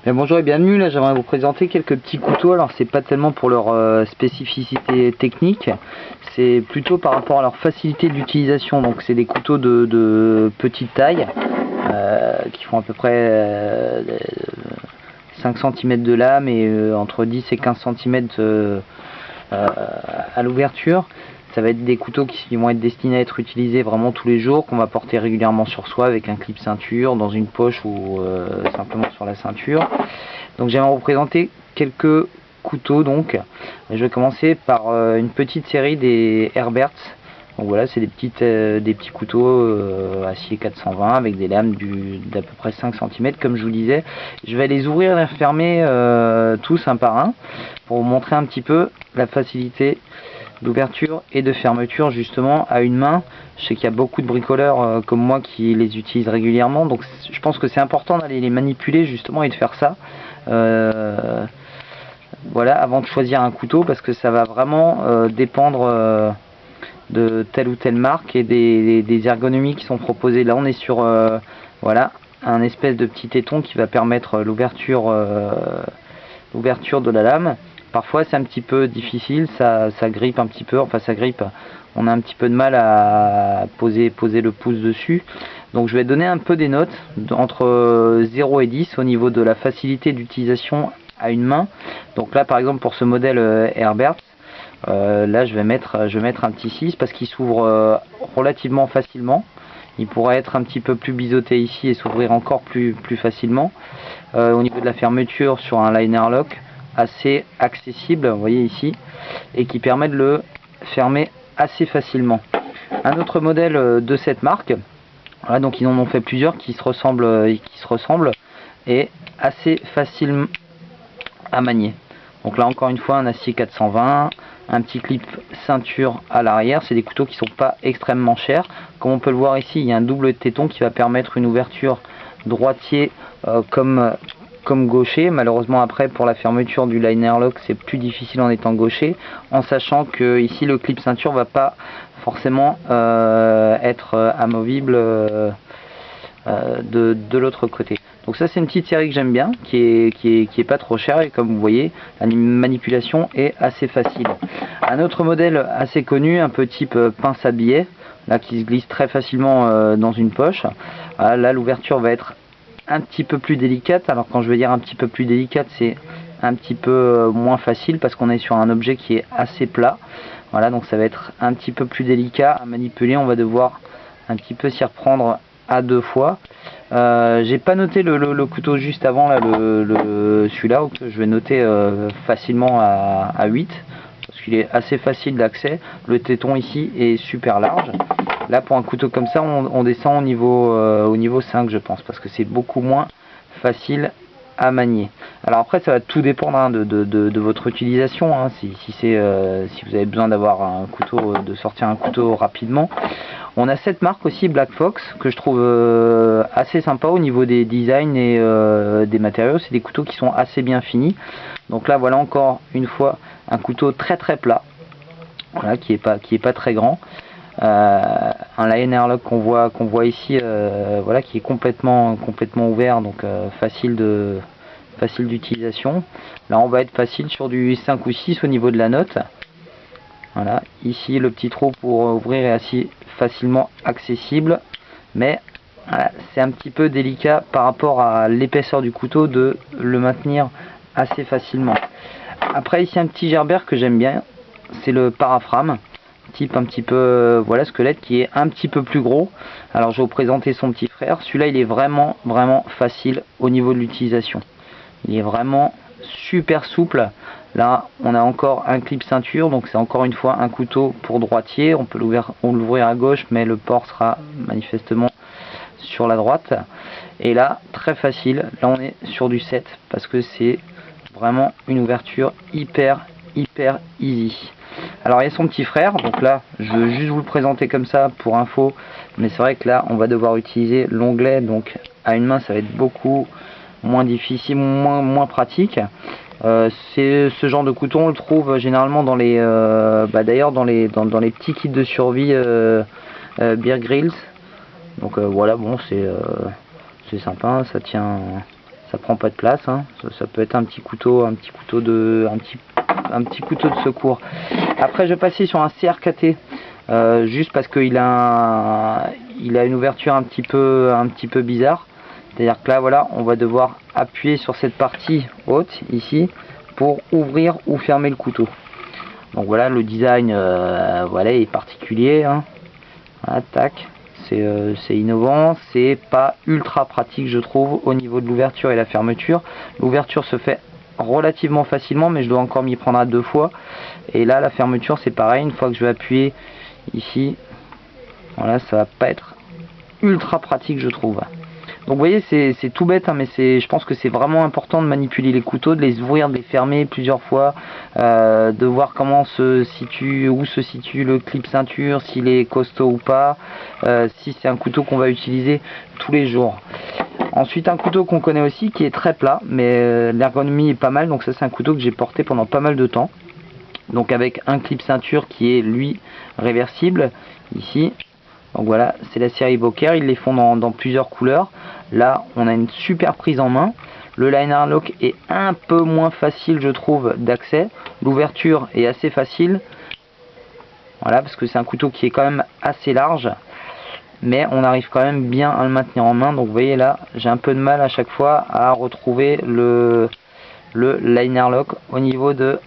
Bien, bonjour et bienvenue. Là, j'aimerais vous présenter quelques petits couteaux. Alors, c'est pas tellement pour leur spécificité technique, c'est plutôt par rapport à leur facilité d'utilisation. Donc, c'est des couteaux de petite taille qui font à peu près 5 cm de lame et entre 10 et 15 cm à l'ouverture. Ça va être des couteaux qui vont être destinés à être utilisés vraiment tous les jours, qu'on va porter régulièrement sur soi avec un clip ceinture, dans une poche ou simplement sur la ceinture. Donc j'aimerais vous présenter quelques couteaux. Donc je vais commencer par une petite série des Herberts. Donc voilà, c'est des petits couteaux acier 420 avec des lames d'à peu près 5 cm comme je vous disais. Je vais les ouvrir et les refermer tous un par un pour vous montrer un petit peu la facilité d'ouverture et de fermeture justement à une main. Je sais qu'il y a beaucoup de bricoleurs comme moi qui les utilisent régulièrement, donc je pense que c'est important d'aller les manipuler justement et de faire ça voilà, avant de choisir un couteau, parce que ça va vraiment dépendre de telle ou telle marque et des ergonomies qui sont proposées. Là on est sur voilà, un espèce de petit téton qui va permettre l'ouverture de la lame. Parfois c'est un petit peu difficile, ça grippe un petit peu, enfin ça grippe, on a un petit peu de mal à poser le pouce dessus. Donc je vais donner un peu des notes entre 0 et 10 au niveau de la facilité d'utilisation à une main. Donc là par exemple pour ce modèle Herbert, là je vais mettre un petit 6 parce qu'il s'ouvre relativement facilement. Il pourrait être un petit peu plus biseauté ici et s'ouvrir encore plus facilement. Au niveau de la fermeture sur un liner lock, assez accessible, vous voyez ici, et qui permet de le fermer assez facilement. Un autre modèle de cette marque, voilà, donc ils en ont fait plusieurs qui se ressemblent et assez facile à manier. Donc là encore une fois un acier 420, un petit clip ceinture à l'arrière. C'est des couteaux qui sont pas extrêmement chers. Comme on peut le voir ici, il y a un double téton qui va permettre une ouverture droitier comme gaucher. Malheureusement après pour la fermeture du liner lock c'est plus difficile en étant gaucher, en sachant que ici le clip ceinture va pas forcément être amovible de l'autre côté. Donc ça c'est une petite série que j'aime bien, qui est pas trop chère, et comme vous voyez la manipulation est assez facile. Un autre modèle assez connu, un peu type pince à billets, là qui se glisse très facilement dans une poche. Voilà, là l'ouverture va être un petit peu plus délicate. Alors quand je veux dire un petit peu plus délicate, c'est un petit peu moins facile parce qu'on est sur un objet qui est assez plat. Voilà, donc ça va être un petit peu plus délicat à manipuler. On va devoir un petit peu s'y reprendre à deux fois. J'ai pas noté le couteau juste avant là, celui-là, que je vais noter facilement à 8 parce qu'il est assez facile d'accès. Le téton ici est super large. Là pour un couteau comme ça on descend au niveau 5 je pense, parce que c'est beaucoup moins facile à manier. Alors après ça va tout dépendre hein, de votre utilisation, hein, si vous avez besoin d'avoir un couteau, de sortir un couteau rapidement. On a cette marque aussi, Black Fox, que je trouve assez sympa au niveau des designs et des matériaux. C'est des couteaux qui sont assez bien finis. Donc là voilà encore une fois un couteau très plat, voilà, qui est pas très grand. Un liner lock qu'on voit ici, voilà, qui est complètement ouvert, donc facile d'utilisation. Là on va être facile sur du 5 ou 6 au niveau de la note. Voilà, ici le petit trou pour ouvrir est assez facilement accessible, mais voilà, c'est un petit peu délicat par rapport à l'épaisseur du couteau de le maintenir assez facilement. Après ici un petit gerbère que j'aime bien, c'est le paraframe, type un petit peu voilà, squelette, qui est un petit peu plus gros. Alors je vais vous présenter son petit frère. Celui-là il est vraiment facile au niveau de l'utilisation. Il est vraiment super souple. Là on a encore un clip ceinture, donc c'est encore une fois un couteau pour droitier. On peut l'ouvrir à gauche, mais le port sera manifestement sur la droite. Et là très facile, là on est sur du 7 parce que c'est vraiment une ouverture hyper easy. Alors il y a son petit frère, donc là je veux juste vous le présenter comme ça pour info, mais c'est vrai que là on va devoir utiliser l'onglet, donc à une main ça va être beaucoup moins difficile, moins pratique. C'est ce genre de couteau on le trouve généralement dans les d'ailleurs dans les petits kits de survie Bear Grylls. Donc voilà, bon c'est sympa, ça tient ça prend pas de place, hein. Ça peut être un petit couteau de secours. Après je vais passer sur un CRKT, juste parce qu'il a une ouverture un petit peu bizarre. C'est-à-dire que là voilà, on va devoir appuyer sur cette partie haute ici pour ouvrir ou fermer le couteau. Donc voilà, le design voilà, est particulier, hein. Voilà, tac. C'est innovant, c'est pas ultra pratique je trouve au niveau de l'ouverture et la fermeture. L'ouverture se fait relativement facilement, mais je dois encore m'y prendre à 2 fois. Et là la fermeture c'est pareil, une fois que je vais appuyer ici, voilà, ça va pas être ultra pratique je trouve. Donc vous voyez, c'est tout bête, hein, mais je pense que c'est vraiment important de manipuler les couteaux, de les ouvrir, de les fermer plusieurs fois, de voir où se situe le clip ceinture, s'il est costaud ou pas, si c'est un couteau qu'on va utiliser tous les jours. Ensuite, un couteau qu'on connaît aussi, qui est très plat, mais l'ergonomie est pas mal, donc ça c'est un couteau que j'ai porté pendant pas mal de temps. Donc avec un clip ceinture qui est lui réversible, ici. Donc voilà, c'est la série Boker, ils les font dans plusieurs couleurs. Là, on a une super prise en main. Le liner lock est un peu moins facile, je trouve, d'accès. L'ouverture est assez facile. Voilà, parce que c'est un couteau qui est quand même assez large. Mais on arrive quand même bien à le maintenir en main. Donc vous voyez là, j'ai un peu de mal à chaque fois à retrouver le liner lock au niveau de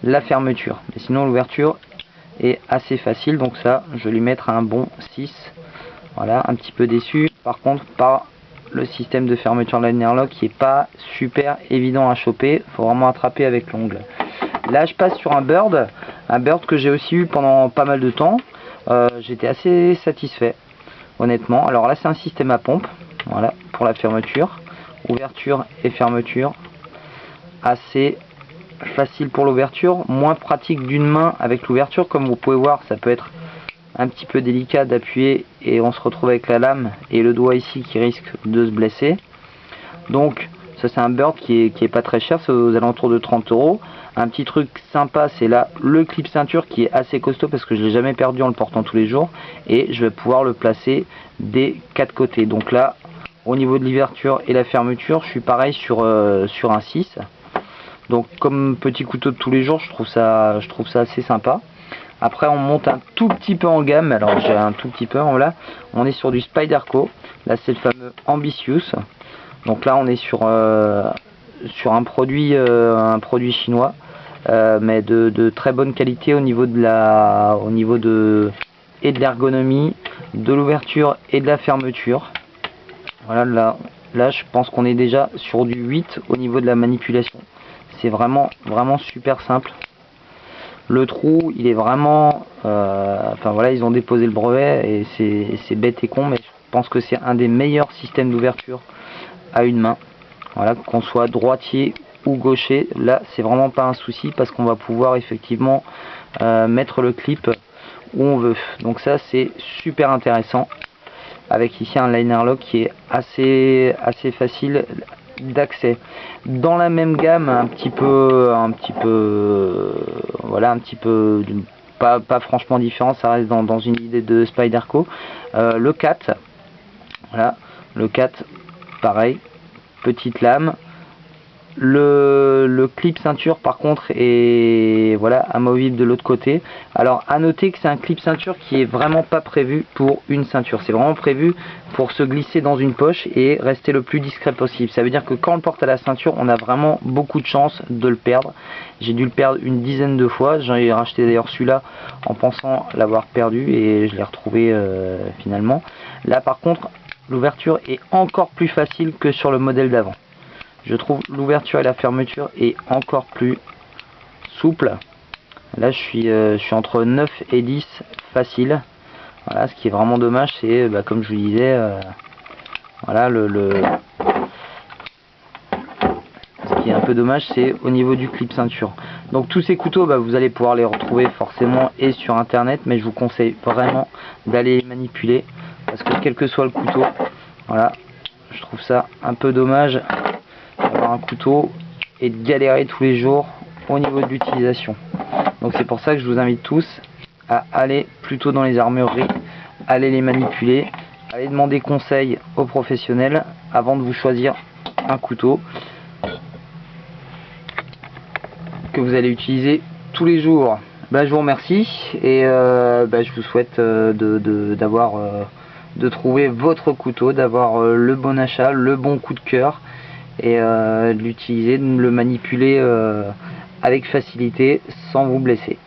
la fermeture. Mais sinon, l'ouverture est assez facile, donc ça je vais lui mettre un bon 6. Voilà, un petit peu déçu par contre par le système de fermeture de liner lock qui est pas super évident à choper, faut vraiment attraper avec l'ongle. Là je passe sur un bird que j'ai aussi eu pendant pas mal de temps. J'étais assez satisfait honnêtement. Alors là c'est un système à pompe, voilà, pour la fermeture, ouverture et fermeture, assez facile pour l'ouverture, moins pratique d'une main avec l'ouverture. Comme vous pouvez voir, ça peut être un petit peu délicat d'appuyer et on se retrouve avec la lame et le doigt ici qui risque de se blesser. Donc ça c'est un bird qui est pas très cher, c'est aux alentours de 30 €. Un petit truc sympa, c'est là le clip ceinture qui est assez costaud parce que je l'ai jamais perdu en le portant tous les jours, et je vais pouvoir le placer des 4 côtés. Donc là au niveau de l'ouverture et la fermeture, je suis pareil sur un 6. Donc comme petit couteau de tous les jours, je trouve ça assez sympa. Après on monte un tout petit peu en gamme. Alors j'ai un tout petit peu, là on est sur du Spyderco. Là c'est le fameux Ambitious. Donc là on est sur un produit chinois, mais de très bonne qualité au niveau de l'ergonomie, de l'ouverture et de la fermeture. Voilà, là je pense qu'on est déjà sur du 8 au niveau de la manipulation. C'est vraiment super simple. Le trou il est vraiment enfin voilà, ils ont déposé le brevet et c'est bête et con, mais je pense que c'est un des meilleurs systèmes d'ouverture à une main. Voilà, qu'on soit droitier ou gaucher, là c'est vraiment pas un souci parce qu'on va pouvoir effectivement mettre le clip où on veut. Donc ça c'est super intéressant, avec ici un liner lock qui est assez facile d'accès. Dans la même gamme, un petit peu pas franchement différent, ça reste dans une idée de Spyderco, le 4. Voilà, le 4 pareil, petite lame. Le clip ceinture par contre est voilà amovible de l'autre côté. Alors à noter que c'est un clip ceinture qui est vraiment pas prévu pour une ceinture, c'est vraiment prévu pour se glisser dans une poche et rester le plus discret possible. Ça veut dire que quand on le porte à la ceinture, on a vraiment beaucoup de chances de le perdre. J'ai dû le perdre une dizaine de fois. J'en ai racheté d'ailleurs celui-là en pensant l'avoir perdu et je l'ai retrouvé finalement. Là par contre l'ouverture est encore plus facile que sur le modèle d'avant. Je trouve l'ouverture et la fermeture est encore plus souple. Là je suis entre 9 et 10 facile. Voilà, ce qui est vraiment dommage, c'est comme je vous disais, voilà ce qui est un peu dommage, c'est au niveau du clip ceinture. Donc tous ces couteaux, vous allez pouvoir les retrouver forcément et sur internet, mais je vous conseille vraiment d'aller les manipuler parce que quel que soit le couteau, voilà, je trouve ça un peu dommage d'avoir un couteau et de galérer tous les jours au niveau de l'utilisation. Donc c'est pour ça que je vous invite tous à aller plutôt dans les armureries, aller les manipuler, aller demander conseil aux professionnels avant de vous choisir un couteau que vous allez utiliser tous les jours. Je vous remercie et je vous souhaite de trouver votre couteau, d'avoir le bon achat, le bon coup de cœur et de l'utiliser, de le manipuler avec facilité sans vous blesser.